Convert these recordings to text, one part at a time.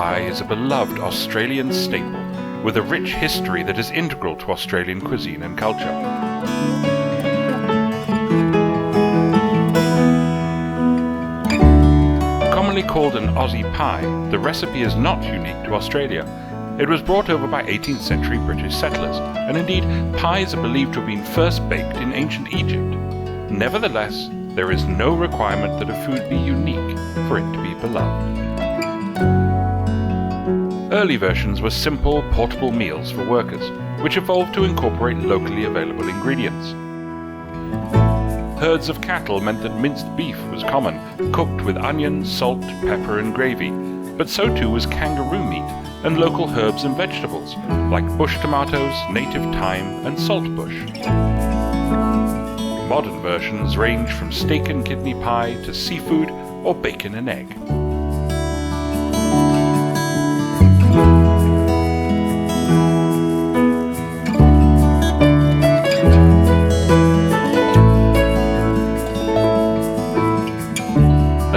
pie is a beloved Australian staple, with a rich history that is integral to Australian cuisine and culture. Commonly called an Aussie pie, the recipe is not unique to Australia. It was brought over by 18th century British settlers, and indeed pies are believed to have been first baked in ancient Egypt. Nevertheless, there is no requirement that a food be unique for it to be beloved. Early versions were simple, portable meals for workers, which evolved to incorporate locally available ingredients. Herds of cattle meant that minced beef was common, cooked with onions, salt, pepper and gravy, but so too was kangaroo meat and local herbs and vegetables, like bush tomatoes, native thyme and saltbush. Modern versions range from steak and kidney pie to seafood or bacon and egg.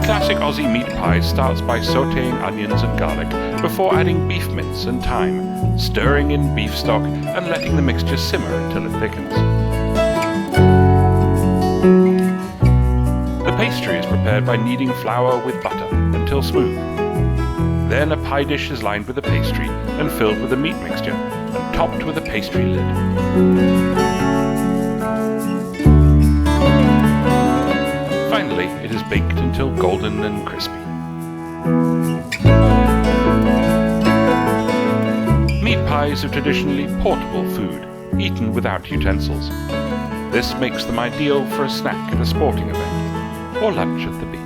Classic Aussie meat pie starts by sautéing onions and garlic before adding beef mince and thyme, stirring in beef stock and letting the mixture simmer until it thickens. The pastry is prepared by kneading flour with butter until smooth. Then a pie dish is lined with the pastry and filled with the meat mixture and topped with a pastry lid. Finally, it is baked until golden and crispy. Meat pies are traditionally portable food, eaten without utensils. This makes them ideal for a snack at a sporting event or lunch at the beach.